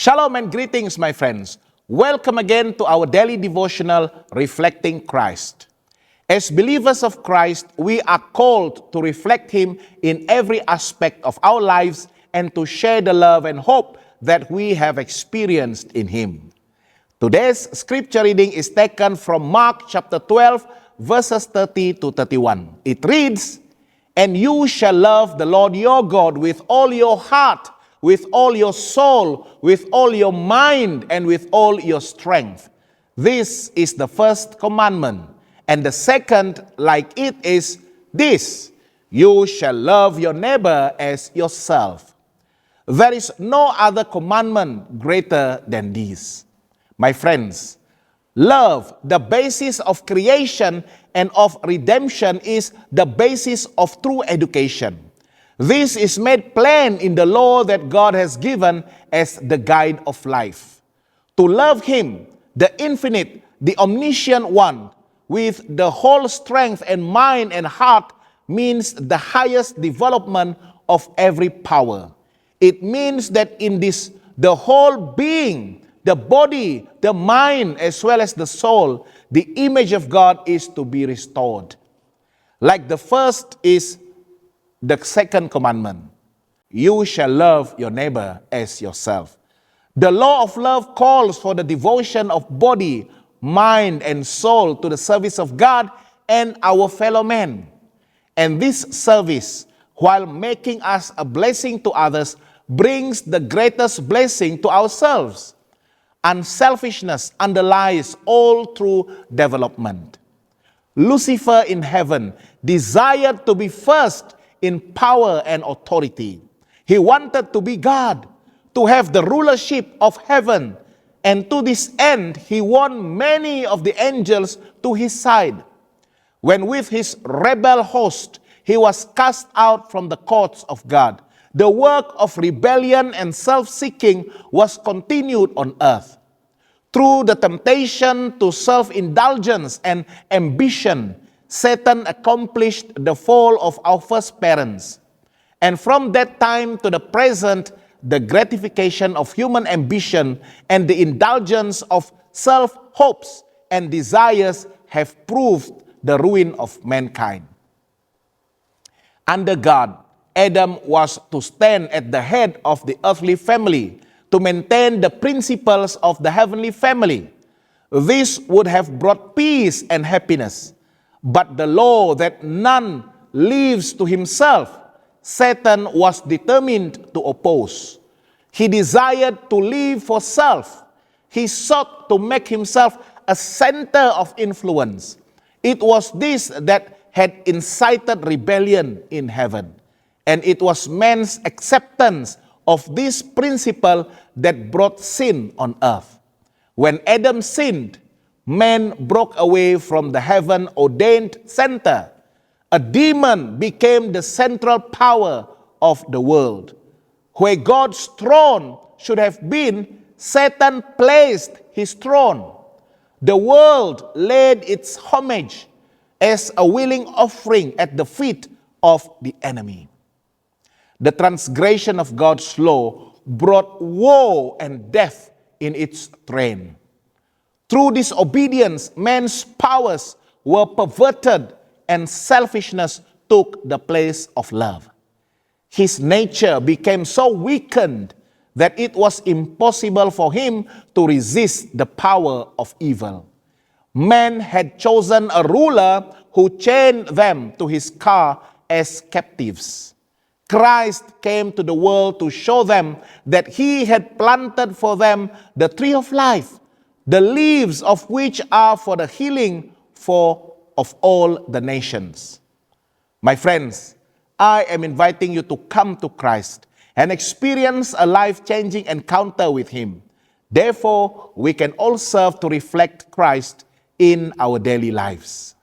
Shalom and greetings, my friends. Welcome again to our daily devotional, Reflecting Christ. As believers of Christ, we are called to reflect Him in every aspect of our lives and to share the love and hope that we have experienced in Him. Today's scripture reading is taken from Mark chapter 12, verses 30 to 31. It reads, "And you shall love the Lord your God with all your heart, with all your soul, with all your mind, and with all your strength. This is the first commandment. And the second, like it, is this: you shall love your neighbor as yourself. There is no other commandment greater than this." My friends, love, the basis of creation and of redemption, is the basis of true education. This is made plain in the law that God has given as the guide of life. To love Him, the infinite, the omniscient one, with the whole strength and mind and heart means the highest development of every power. It means that in this, the whole being, the body, the mind, as well as the soul, the image of God is to be restored. Like the first is the second commandment: you shall love your neighbor as yourself. The law of love calls for the devotion of body, mind, and soul to the service of God and our fellow men. And this service, while making us a blessing to others, brings the greatest blessing to ourselves. Unselfishness underlies all true development. Lucifer in heaven desired to be first in power and authority. He wanted to be God, to have the rulership of heaven, and to this end he won many of the angels to his side. When with his rebel host he was cast out from the courts of God, the work of rebellion and self-seeking was continued on earth. Through the temptation to self-indulgence and ambition, Satan accomplished the fall of our first parents. And from that time to the present, the gratification of human ambition and the indulgence of self-hopes and desires have proved the ruin of mankind. Under God, Adam was to stand at the head of the earthly family, to maintain the principles of the heavenly family. This would have brought peace and happiness. But the law that none lives to himself, Satan was determined to oppose. He desired to live for self. He sought to make himself a center of influence. It was this that had incited rebellion in heaven. And it was man's acceptance of this principle that brought sin on earth. When Adam sinned, man broke away from the heaven-ordained center. A demon became the central power of the world. Where God's throne should have been, Satan placed his throne. The world laid its homage as a willing offering at the feet of the enemy. The transgression of God's law brought woe and death in its train. Through disobedience, man's powers were perverted and selfishness took the place of love. His nature became so weakened that it was impossible for him to resist the power of evil. Man had chosen a ruler who chained them to his car as captives. Christ came to the world to show them that He had planted for them the tree of life, the leaves of which are for the healing of all the nations. My friends, I am inviting you to come to Christ and experience a life-changing encounter with Him. Therefore, we can all serve to reflect Christ in our daily lives.